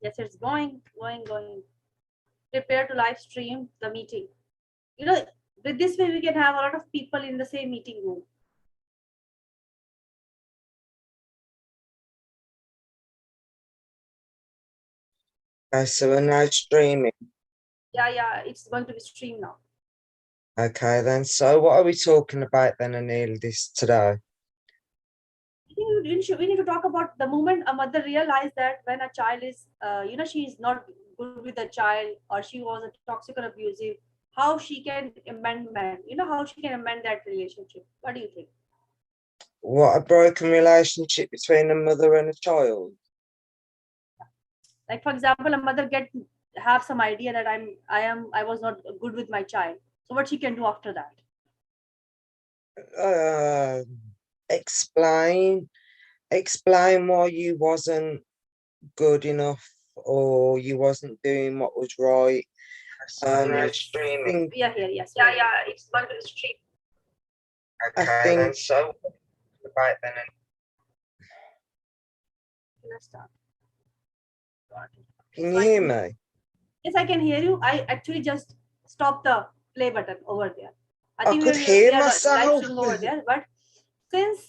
Yes, it's going. Prepare to live stream the meeting. You know, with this way we can have a lot of people in the same meeting room. So we're now streaming. Yeah, it's going to be streamed now. Okay, then. So what are we talking about then, Anil, this today? I think we need to talk about the moment a mother realized that when a child is, she's not good with the child or she was a toxic or abusive, how she can amendment, how she can amend that relationship. What do you think? What, a broken relationship between a mother and a child? Like for example, a mother have some idea that I was not good with my child. So what she can do after that? Uh, explain. Explain why you wasn't good enough or you wasn't doing what was right. Yes. Think, We are here. Yes. It's going to be streamed. I think so. About then, Let's start. can So you I hear think me? yes, I can hear you. I actually just stopped the play button over there. I I think could we hear are live myself. streaming over there. But since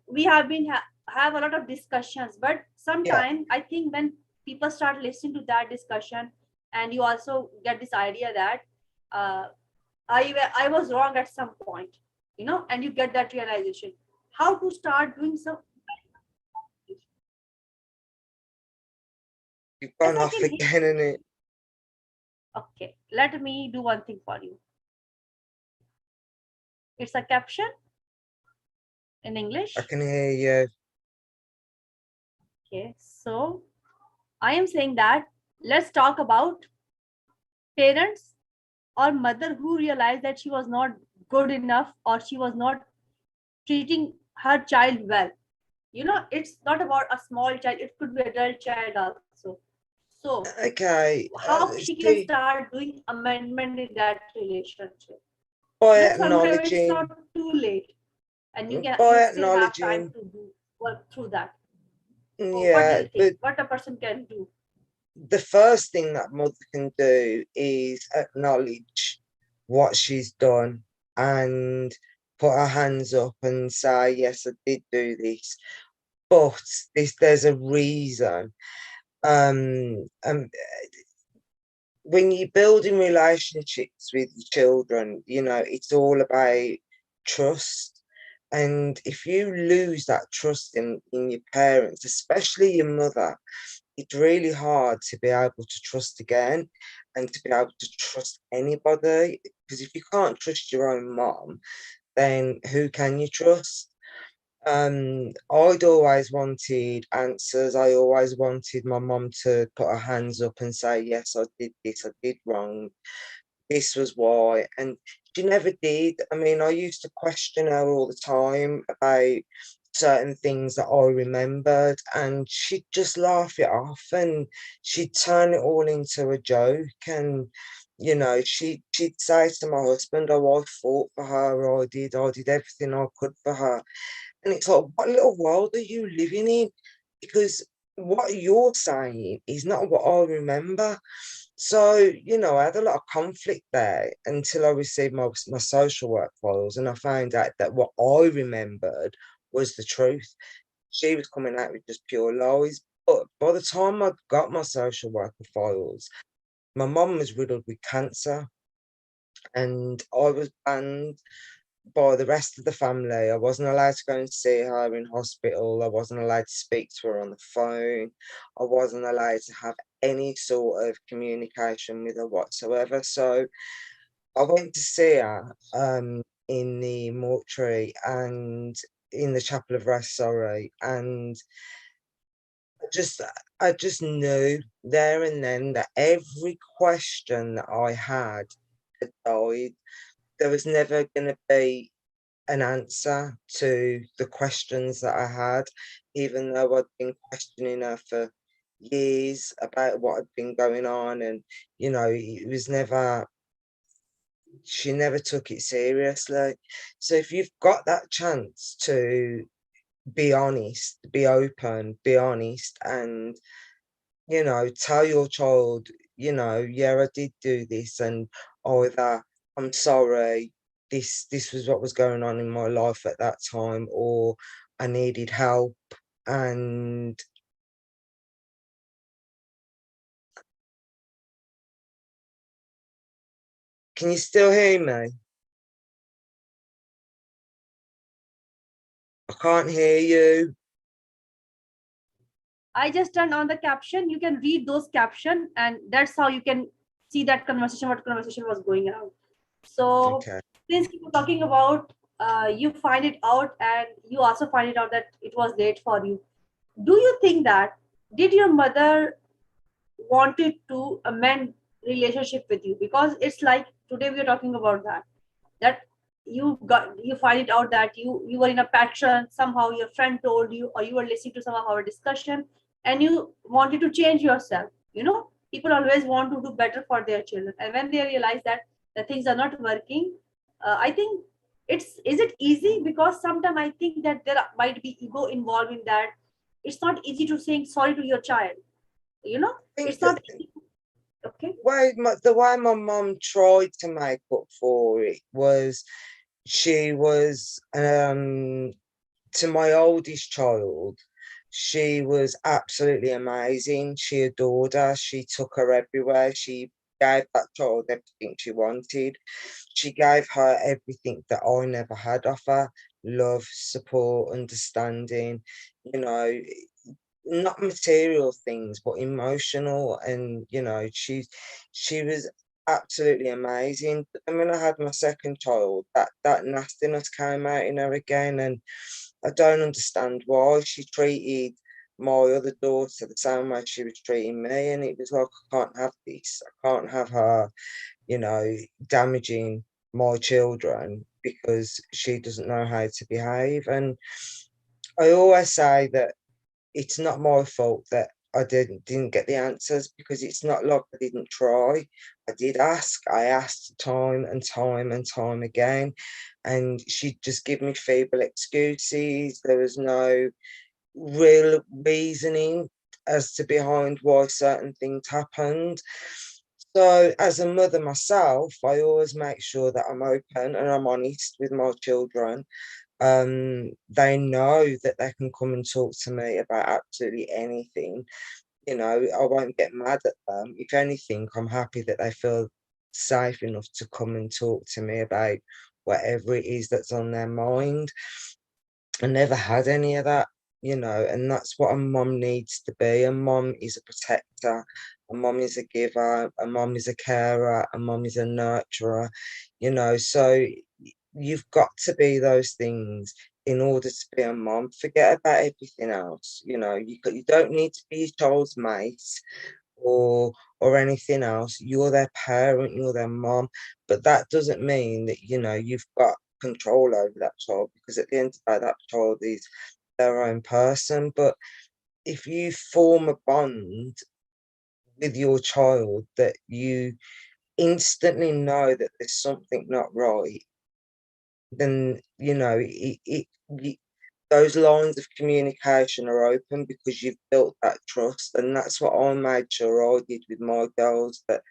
we have been have a lot of discussions, but Yeah. sometimes I think when people start listening to that discussion, and you also get this idea that uh, I was wrong at some point, and you get that realization. How to start doing some? You've Yes, gone I off can hear. again, and it. Okay, let me do one thing for you. It's a caption in I English. can hear you. Okay, so I am saying that let's talk about parents or mother who realized that she was not good enough or she was not treating her child well. It's not about a small child, it could be adult child also. So Okay. how she can See, start doing amendment in that relationship. by Sometime it's not acknowledging, too late and you by still have time acknowledging, to do work through that. So what do you yeah, think? but What a person can do? the first thing that mother can do is acknowledge what she's done and put her hands up and say, yes, I did do this, but there's a reason. Um, when you're building relationships with your children, it's all about trust. And if you lose that trust in your parents, especially your mother, it's really hard to be able to trust again and to be able to trust anybody. Because if you can't trust your own mom, then who can you trust? I'd always wanted answers. I always wanted my mom to put her hands up and say, yes, I did this, I did wrong, this was why. And she never did. I mean, I used to question her all the time about certain things that I remembered, and she'd just laugh it off and she'd turn it all into a joke. And she'd say to my husband, oh, I fought for her, I did everything I could for her. And it's like, what little world are you living in? Because what you're saying is not what I remember. So, I had a lot of conflict there until I received my social work files, and I found out that what I remembered was the truth. She was coming out with just pure lies. But by the time I got my social worker files, my mum was riddled with cancer, and I was banned by the rest of the family. I wasn't allowed to go and see her in hospital. I wasn't allowed to speak to her on the phone. I wasn't allowed to have any sort of communication with her whatsoever. So I went to see her in the mortuary and in the chapel of rest, sorry, and I just I just knew there and then that every question that I had died. There was never going to be an answer to the questions that I had, even though I'd been questioning her for years about what had been going on. And, it was never, she never took it seriously. So if you've got that chance to be honest, be open, be honest, and tell your child, yeah, I did do this, and either I'm sorry, this was what was going on in my life at that time, or I needed help. And can you still hear me? I can't hear you. I just turned on the caption. You can read those caption, and that's how you can see that conversation, what conversation was going around. So Okay. since you were talking about you find it out and you also find it out that it was late for you. Do you think that did your mother wanted to amend relationship with you? Because it's like today we are talking about that you find it out that you were in a pattern, somehow your friend told you, or you were listening to some of our discussion, and you wanted to change yourself. People always want to do better for their children, and when they realize that the things are not working, I think is it easy? Because sometimes I think that might be ego involved in that. It's not easy to saying sorry to your child. I think It's not easy. Okay. the way my mum tried to make up for it was she was to my oldest child, she was absolutely amazing. She adored her. She took her everywhere. She gave that child everything she wanted. She gave her everything that I never had of her: love, support, understanding, you know, not material things, but emotional. And, she was absolutely amazing. But then when I had my second child, that nastiness came out in her again. And I don't understand why she treated my other daughter the same way she was treating me. And it was like, I can't have this. I can't have her, damaging my children because she doesn't know how to behave. And I always say that it's not my fault that I didn't get the answers, because it's not like I didn't try. I did ask. I asked time and time and time again, and she'd just give me feeble excuses. There was no real reasoning as to behind why certain things happened. So, as a mother myself, I always make sure that I'm open and I'm honest with my children. They know that they can come and talk to me about absolutely anything. I won't get mad at them. If anything, I'm happy that they feel safe enough to come and talk to me about whatever it is that's on their mind. I never had any of that, and that's what a mum needs to be. A mum is a protector, a mum is a giver, a mum is a carer, a mum is a nurturer, so you've got to be those things in order to be a mum. Forget about everything else. You don't need to be your child's mate or anything else. You're their parent, you're their mom, but that doesn't mean that you've got control over that child, because at the end of the day, that child is their own person. But if you form a bond with your child that you instantly know that there's something not right, then those lines of communication are open, because you've built that trust. And that's what I made sure I did with my girls, that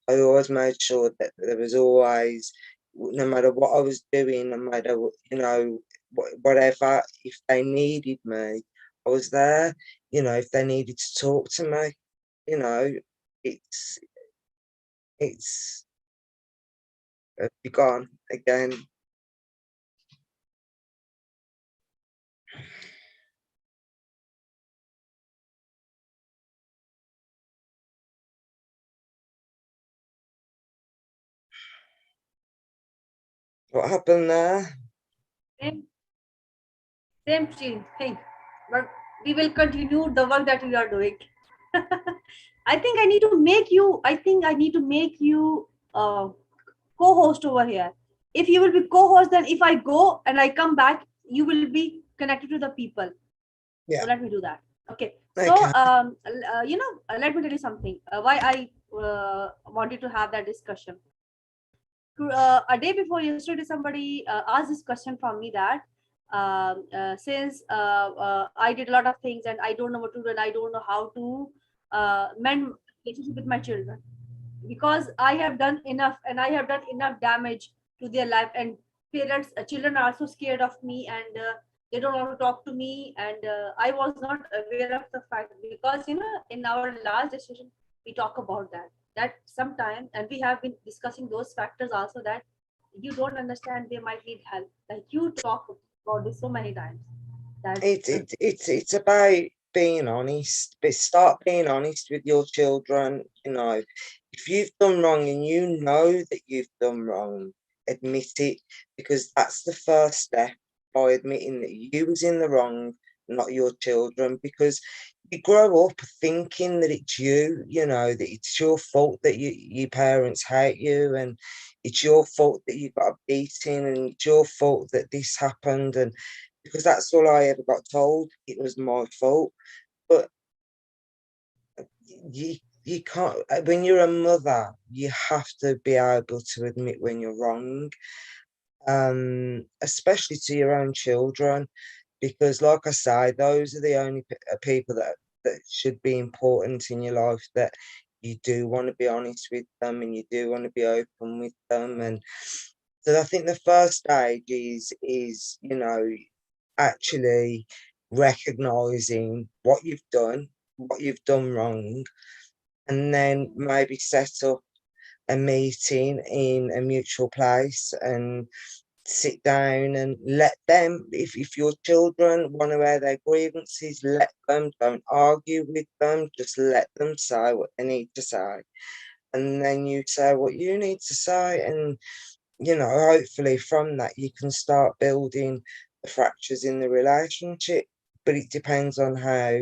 I always made sure that there was always, no matter what I was doing, no matter whatever, if they needed me, I was there. If they needed to talk to me, you know it's be gone again. What happened there? Same, same thing. But we will continue the work that we are doing. I think I need to make you. I think I need to make you co-host over here. If you will be co-host, then if I go and I come back, you will be connected to the people. So Yeah. let me do that. Okay. So Okay. let me tell you something. Why I wanted to have that discussion. A day before yesterday, somebody asked this question from me that since I did a lot of things and I don't know what to do and I don't know how to mend relationship with my children, because I have done enough and I have done enough damage to their life. And parents, children are also scared of me, and they don't want to talk to me. And I was not aware of the fact, because in our last discussion we talk about that sometime, and we have been discussing those factors also, that you don't understand, they might need help. Like you talk about this so many times that It's about being honest, but start being honest with your children. If you've done wrong and you know that you've done wrong, admit it, because that's the first step, by admitting that you was in the wrong, not your children. Because you grow up thinking that it's that it's your fault that your parents hate you, and it's your fault that you got a beating, and it's your fault that this happened, and because that's all I ever got told. It was my fault. But you can't, when you're a mother, you have to be able to admit when you're wrong, especially to your own children, because like I say, those are the only people that should be important in your life, that you do want to be honest with them and you do want to be open with them. And so I think the first stage is actually recognizing what you've done wrong, and then maybe set up a meeting in a mutual place and sit down and let them, if your children want to air their grievances, let them, don't argue with them, just let them say what they need to say. And then you say what you need to say, and hopefully from that you can start building the fractures in the relationship. But it depends on how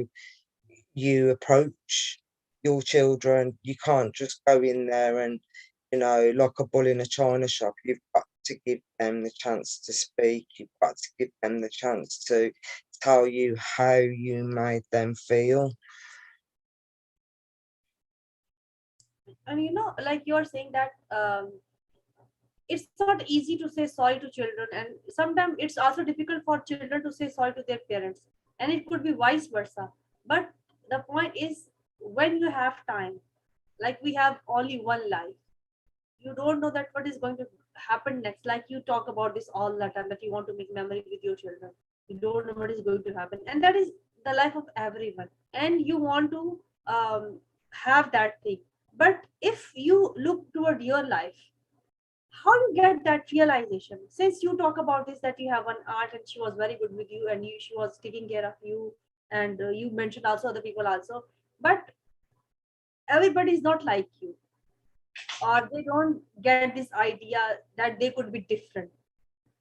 you approach your children. You can't just go in there and, like a bull in a china shop. You've got to give them the chance to speak. You've got to give them the chance to tell you how you made them feel. and like you're saying that it's not easy to say sorry to children, and sometimes it's also difficult for children to say sorry to their parents, and it could be vice versa. But the point is, when you have time, like we have only one life, you don't know that what is going to happen next. Like you talk about this all the time, that you want to make memory with your children, you don't know what is going to happen, and that is the life of everyone, and you want to have that thing. But if you look toward your life, how you get that realization? Since you talk about this, that you have one aunt and she was very good with you, and she was taking care of you, and you mentioned also other people also, but everybody is not like you, or they don't get this idea that they could be different,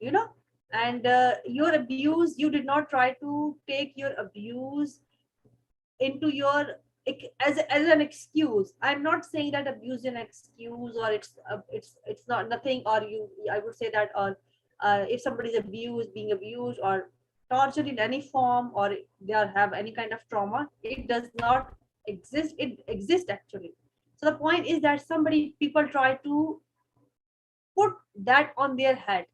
you know and your abuse, you did not try to take your abuse into your as an excuse. I'm not saying that abuse is an excuse, or it's not nothing, or I would say that, or if somebody is abused, being abused or tortured in any form, or they have any kind of trauma, it does not exist. It exists actually. So the point is that somebody people try to put that on their head.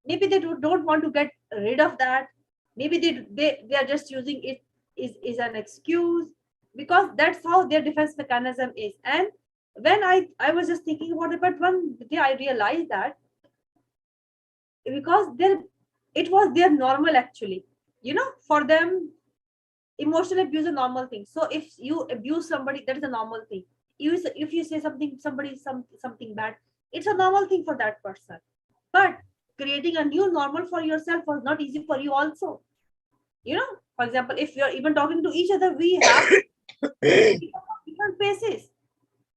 Maybe they don't want to get rid of that. Maybe they are just using it is an excuse, because that's how their defense mechanism is. And when I was just thinking about it, but one day I realized that, because it was their normal actually. For them, emotional abuse is a normal thing. So if you abuse somebody, that is a normal thing. If you say something bad, it's a normal thing for that person. But creating a new normal for yourself was not easy for you also. For example, if you're even talking to each other, we have different faces.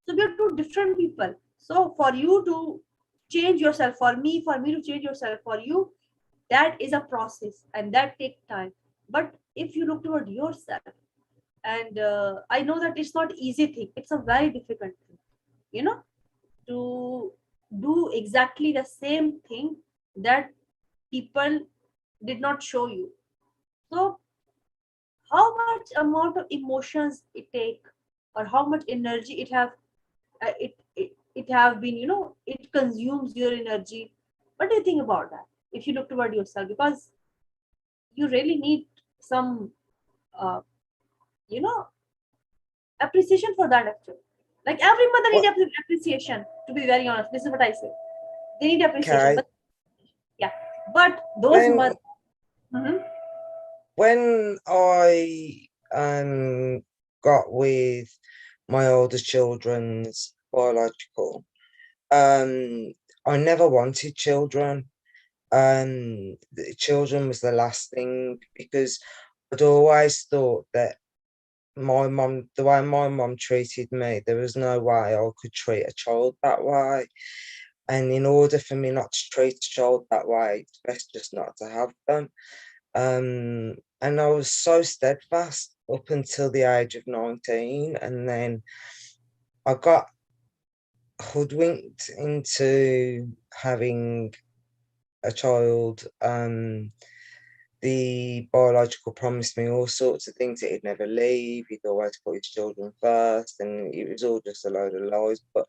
So we are two different people. So for you to change yourself, for me to change yourself, for you, that is a process and that takes time. But if you look toward yourself, and I know that it's not easy thing, it's a very difficult thing, you know to do exactly the same thing that people did not show you. So how much amount of emotions it take, or how much energy it have been, it consumes your energy. What do you think about that, if you look toward yourself? Because you really need some uh, you know appreciation for that actually. Like every mother What? need appreciation. To be very honest, this is what I say. They need appreciation, Okay. but yeah, but those When mothers. Mhm. when I got with my older children's biological, um, I never wanted children. The children was the last thing because I'd always thought that my mum, the way my mum treated me, there was no way I could treat a child that way. And in order for me not to treat a child that way, it's best just not to have them. And I was so steadfast up until the age of 19. And then I got hoodwinked into having a child. The biological promised me all sorts of things that he'd never leave, he'd always put his children first, and it was all just a load of lies. But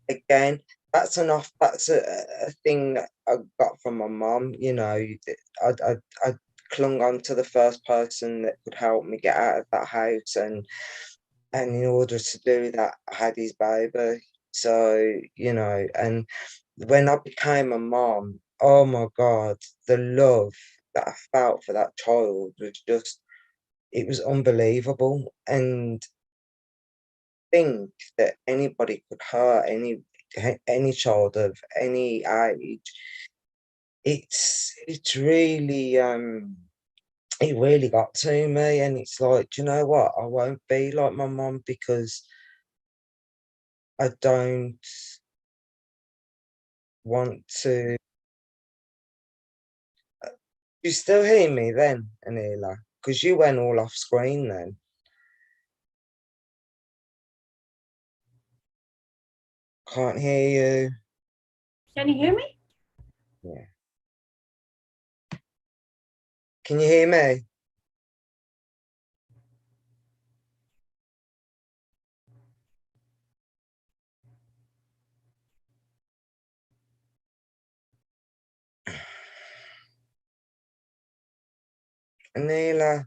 again, that's enough. That's a thing that I got from my mum. You know, I clung on to the first person that could help me get out of that house, and in order to do that, I had his baby. So you know, and when I became a mom, oh my God, the love that I felt for that child was just, it was unbelievable. And think that anybody could hurt any child of any age, it's really it really got to me. And it's like, do you know what? I won't be like my mum because I don't want to. You still hear me then, Anila? Because you went all off screen then. Can't hear you. Can you hear me? Yeah. Can you hear me? Anila?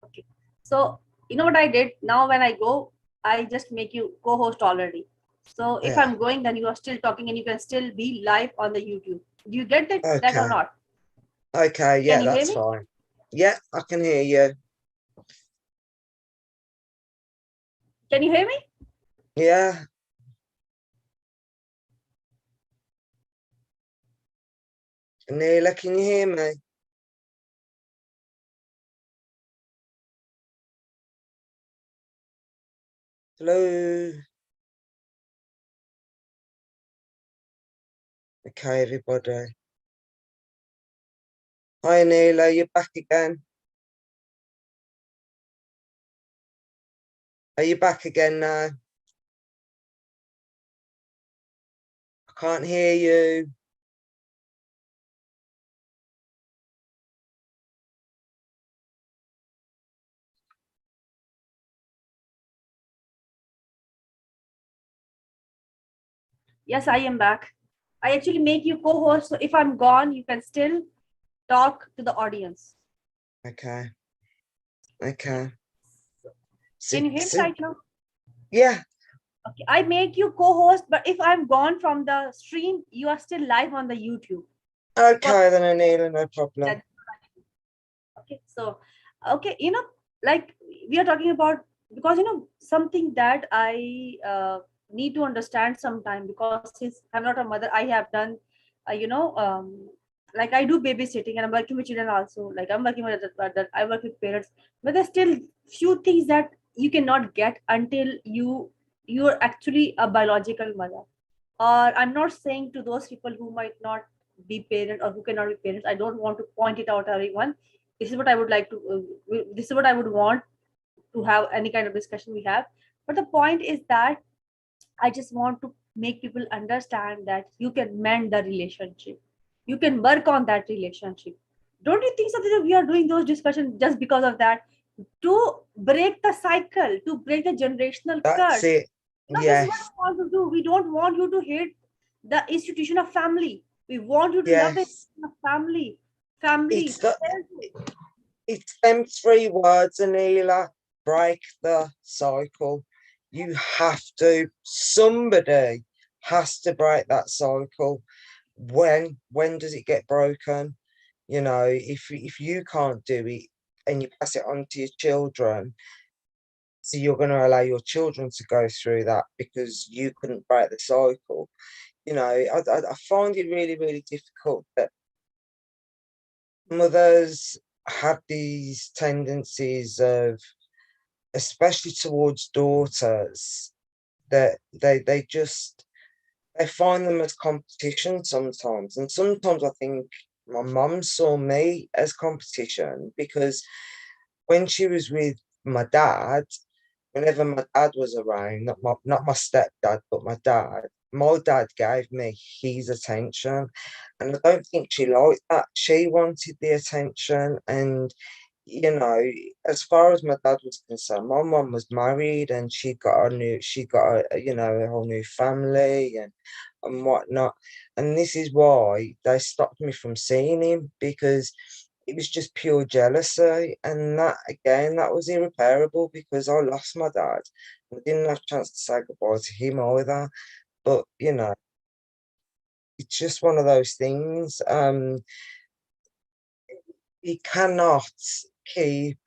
Okay. So you know what I did? Now when I go, I just make you co-host already. So if Yeah. I'm going, then you are still talking and you can still be live on the YouTube. Do you get that or Okay. not? Okay. Can Yeah, you hear that's me? fine. Yeah, I can hear you. Can you hear me? Yeah. Anila, can you hear me? Hello. Okay, everybody. Hi, Anila, you're back again. Are you back again now? I can't hear you. Yes, I am back. I actually make you co-host. So if I'm gone, you can still talk to the audience. Okay. Yeah. Okay. Can Sit, you hear me sit. right now? Yeah. Okay. I make you co-host, but if I'm gone from the stream, you are still live on the YouTube. Because Okay, then, Anila, no problem. that, okay. So okay, like we are talking about, because something that I need to understand sometime, because since I'm not a mother, I have done, like I do babysitting and I'm working with children also. Like I'm working with I work with parents, but there's still few things that you cannot get until you're actually a biological mother. Or I'm not saying to those people who might not be parent or who cannot be parents. I don't want to point it out to everyone. This is what I would like to. This is what I would want to have any kind of discussion we have. But the point is that I just want to make people understand that you can mend the relationship. You can work on that relationship. Don't you think so that we are doing those discussions just because of that? To break the cycle, to break the generational That's curse. it. No, this is what Yes, we want to do. We don't want you to hate the institution of family. We want you to love the yes. institution of family. Family. It's the it's them three words, Anila. Break the cycle. You have to. Somebody has to break that cycle. When does it get broken? You know, if you can't do it and you pass it on to your children, so you're going to allow your children to go through that because you couldn't break the cycle. You know, I find it really, really difficult that mothers have these tendencies of, especially towards daughters, that they just they find them as competition sometimes. And sometimes I think my mum saw me as competition because when she was with my dad, whenever my dad was around, not my stepdad, but my dad gave me his attention. And I don't think she liked that. She wanted the attention. And, you know, as far as my dad was concerned, my mum was married and she got a whole new family and whatnot. And this is why they stopped me from seeing him, because it was just pure jealousy. And that, again, that was irreparable because I lost my dad. I didn't have a chance to say goodbye to him either. But, it's just one of those things. You cannot keep,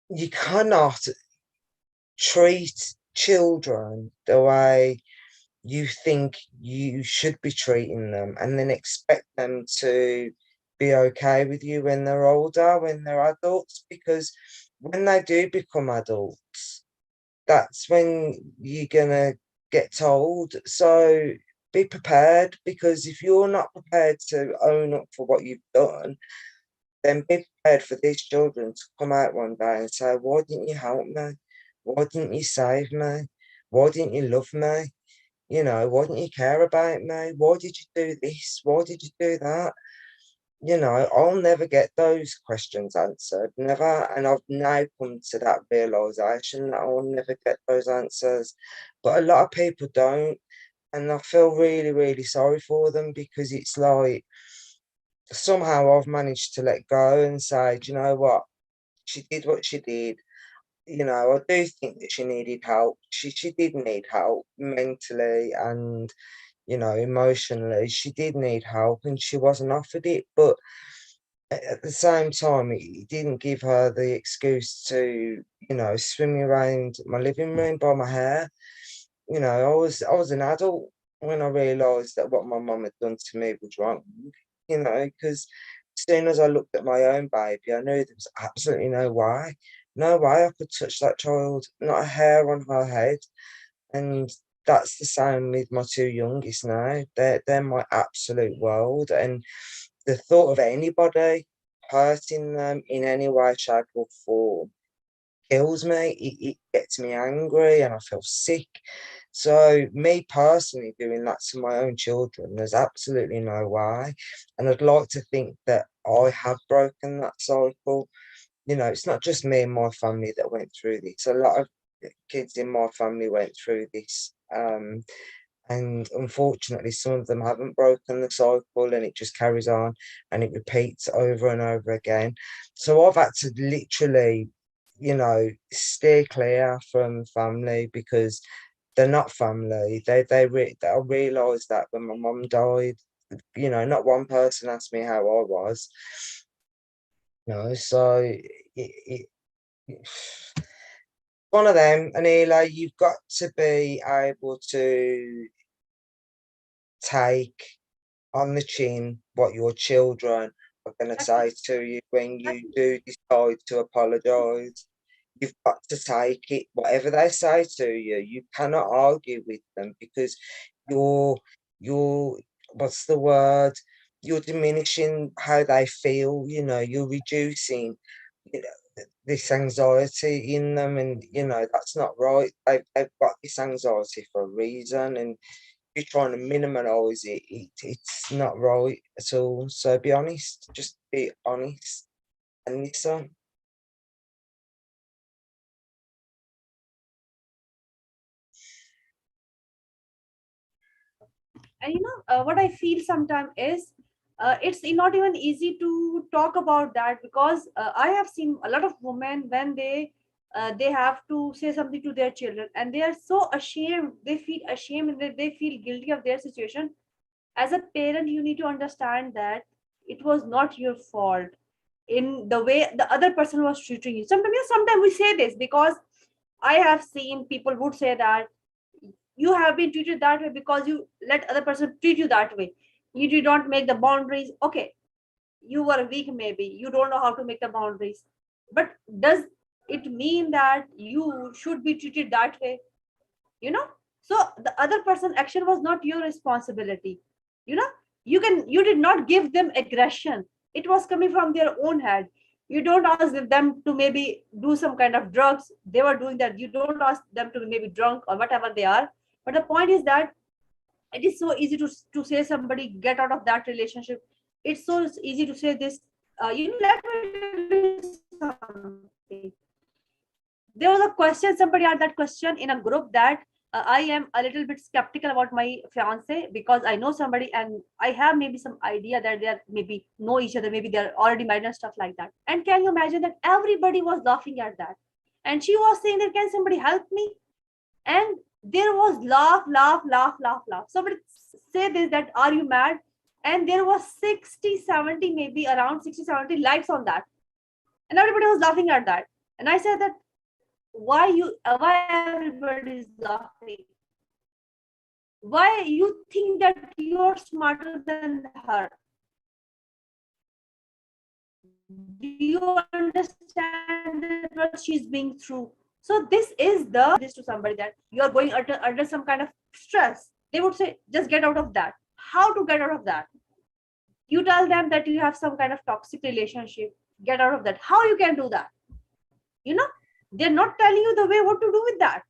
you cannot treat children the way you think you should be treating them and then expect them to be okay with you when they're older, when they're adults, because when they do become adults, that's when you're gonna get told. So be prepared, because if you're not prepared to own up for what you've done, then be prepared for these children to come out one day and say, why didn't you help me? Why didn't you save me? Why didn't you love me? You know, why didn't you care about me? Why did you do this? Why did you do that? You know, I'll never get those questions answered, never. And I've now come to that realization that I'll never get those answers. But a lot of people don't. And I feel really, really sorry for them, because it's like somehow I've managed to let go and say, do you know what? She did what she did. You know, I do think that she needed help. She did need help mentally and, emotionally. She did need help and she wasn't offered it. But at the same time, it didn't give her the excuse to, swim me around my living room by my hair. I was an adult when I realised that what my mum had done to me was wrong. Because as soon as I looked at my own baby, I knew there was absolutely no way I could touch that child, not a hair on her head. And that's the same with my two youngest now. They're my absolute world. And the thought of anybody hurting them in any way, shape, or form kills me. It gets me angry and I feel sick. So, me personally doing that to my own children, there's absolutely no way. And I'd like to think that I have broken that cycle. It's not just me and my family that went through this. A lot of kids in my family went through this. And unfortunately, some of them haven't broken the cycle and it just carries on and it repeats over and over again. So I've had to literally, steer clear from family because they're not family. I realised that when my mum died, not one person asked me how I was. So it One of them, Anila, you've got to be able to take on the chin what your children are going to Exactly. say to you when you Exactly. do decide to apologise. You've got to take it, whatever they say to you. You cannot argue with them because you're, you're, what's the word? You're diminishing how they feel. You're reducing, you know, this anxiety in them, and that's not right. They've got this anxiety for a reason, and you're trying to minimize it's not right at all. So be honest, just be honest and listen. And what I feel sometimes is it's not even easy to talk about that, because I have seen a lot of women when they have to say something to their children, and they are so ashamed, they feel ashamed, and they feel guilty of their situation. As a parent, you need to understand that it was not your fault in the way the other person was treating you. Sometimes we say this because I have seen people would say that you have been treated that way because you let other person treat you that way. You did not make the boundaries. Okay, you were weak, maybe you don't know how to make the boundaries, but does it mean that you should be treated that way? you know so the other person action was not your responsibility. you know you did not give them aggression. It was coming from their own head. You don't ask them to maybe do some kind of drugs. They were doing that. You don't ask them to be maybe drunk or whatever they are. But the point is that it is so easy to say somebody get out of that relationship. It's so easy to say this. Let me tell you something. There was a question, somebody asked that question in a group, that I am a little bit skeptical about my fiance because I know somebody and I have maybe some idea that they are maybe know each other, maybe they're already married and stuff like that. And can you imagine that everybody was laughing at that? And she was saying that, can somebody help me? And there was laugh, laugh, laugh, laugh, laugh. Somebody say this, that are you mad? And there was 60, 70, maybe around 60, 70 likes on that. And everybody was laughing at that. And I said that, why everybody is laughing? Why you think that you're smarter than her? Do you understand that what she's being through? So this is the this to somebody that you are going under some kind of stress. They would say, just get out of that. How to get out of that? You tell them that you have some kind of toxic relationship. Get out of that. How you can do that? You know, they're not telling you the way what to do with that.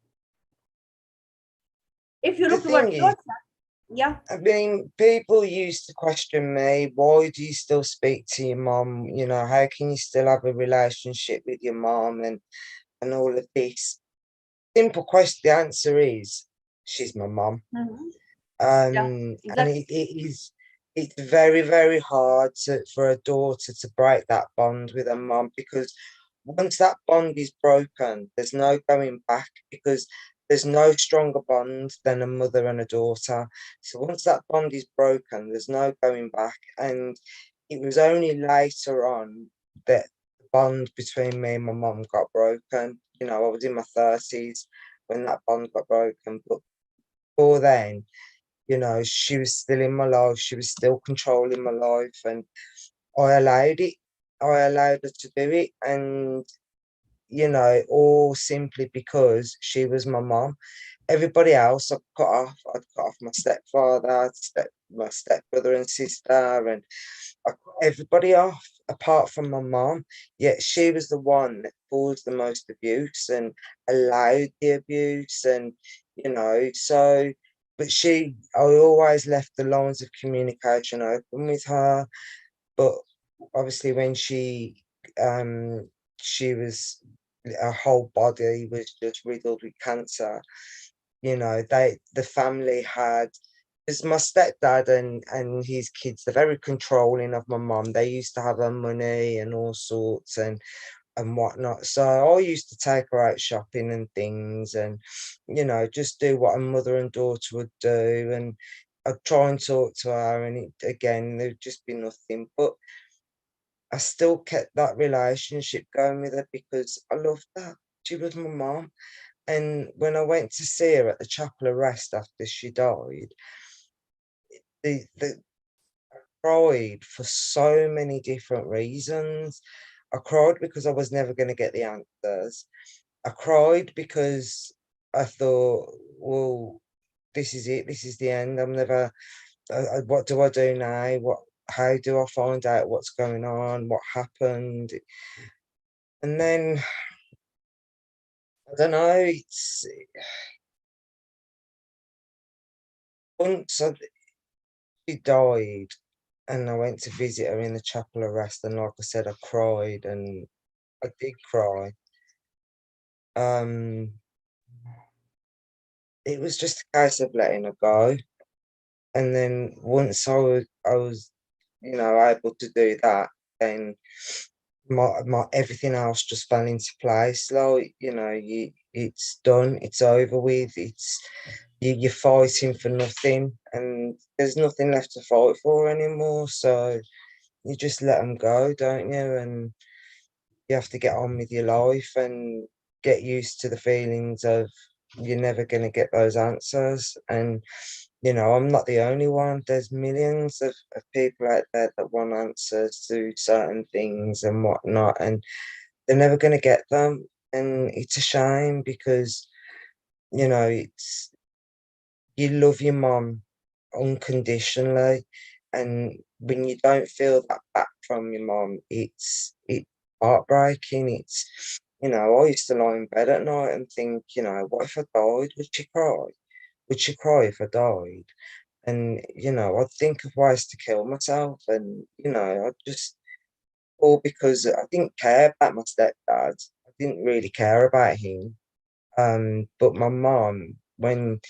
If you The look towards thing is, yourself, yeah. I mean, people used to question me, why do you still speak to your mom? How can you still have a relationship with your mom and all of this? Simple question, the answer is she's my mom. Mhm. Yeah, And exactly. it's very, very hard for a daughter to break that bond with her mom, because once that bond is broken, there's no going back, because there's no stronger bond than a mother and a daughter. So once that bond is broken, there's no going back. And it was only later on that the bond between me and my mom got broken. I was in my 30s when that bond got broken. But before then, she was still in my life. She was still controlling my life, and I allowed it. I allowed her to do it, and all simply because she was my mom. Everybody else I cut off. I'd cut off my stepfather, my stepbrother and sister, and I cut everybody off apart from my mom. Yet she was the one that caused the most abuse and allowed the abuse, and so. But I always left the lines of communication open with her. But obviously, when she was, her whole body was just riddled with cancer. The family had, because my stepdad and his kids, they're very controlling of my mom. They used to have her money and all sorts and whatnot. So I used to take her out shopping and things, and just do what a mother and daughter would do. And I'd try and talk to her, and again, there'd just be nothing. But I still kept that relationship going with her because I loved her. She was my mom. And when I went to see her at the Chapel of Rest after she died, the cried for so many different reasons. I cried because I was never going to get the answers. I cried because I thought, well, this is it. This is the end. I'm never. What do I do now? What? How do I find out what's going on? What happened? And then I don't know. It's once she died, and I went to visit her in the Chapel of Rest, and like I said, I cried, and I did cry. Um, it was just a case of letting her go, and then once I was, able to do that, then my everything else just fell into place. Like, it's done, it's over with. You're fighting for nothing, and there's nothing left to fight for anymore. So you just let them go, don't you? And you have to get on with your life and get used to the feelings of you're never going to get those answers. And I'm not the only one. There's millions of people out there that want answers to certain things and whatnot, and they're never going to get them. And it's a shame because it's you love your mom unconditionally, and when you don't feel that back from your mom, it's heartbreaking. I used to lie in bed at night and think, what if I died? Would she cry? Would she cry if I died? And I'd think of ways to kill myself, and I just all because I didn't care about my stepdad. I didn't really care about him. But my mom, when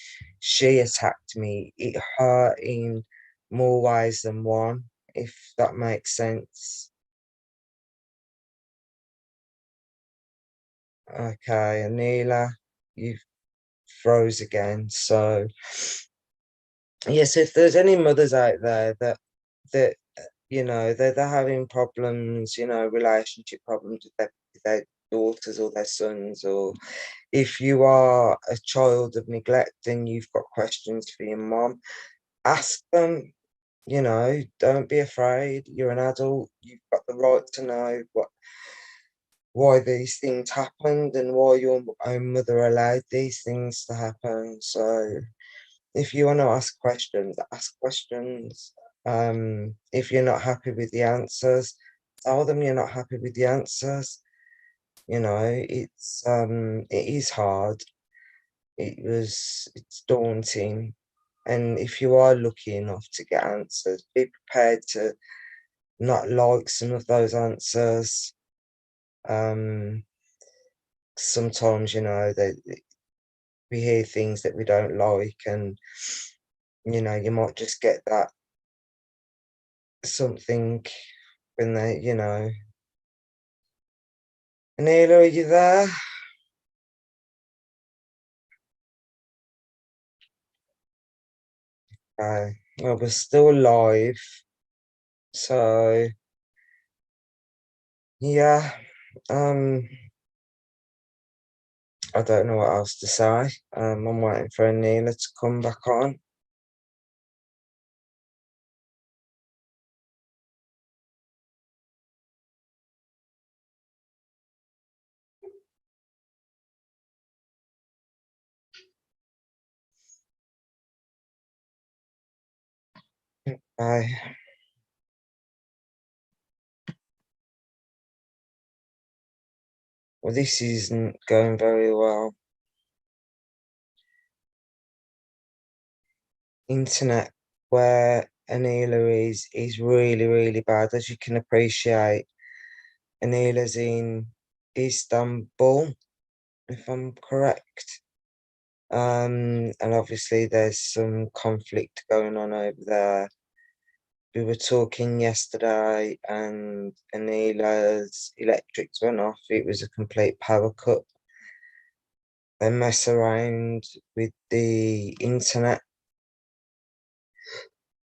she attacked me, it hurt in more ways than one, if that makes sense. Okay, Anila, you've froze again. So yes, if there's any mothers out there that they're having problems, relationship problems with their daughters or their sons, or if you are a child of neglect and you've got questions for your mom, ask them. Don't be afraid. You're an adult. You've got the right to know why these things happened and why your own mother allowed these things to happen. So if you want to ask questions, ask questions. If you're not happy with the answers, tell them you're not happy with the answers. It is hard. It's daunting. And if you are lucky enough to get answers, be prepared to not like some of those answers. Um, Sometimes, that we hear things that we don't like, and you might just get that something when Anila, are you there? Well, we're still live, so yeah. Um, I don't know what else to say. I'm waiting for Anila to come back on. Bye. Well, this isn't going very well. Internet where Anila is really, really bad, as you can appreciate. Anila's in Istanbul, if I'm correct. And obviously there's some conflict going on over there. We were talking yesterday, and Anila's electrics went off. It was a complete power cut. They mess around with the internet.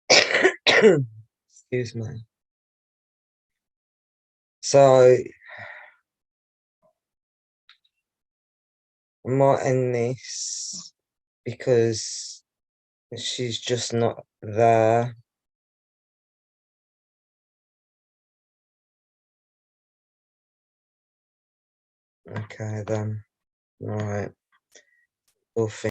Excuse me. So might end this because she's just not there. Okay then. Right. We'll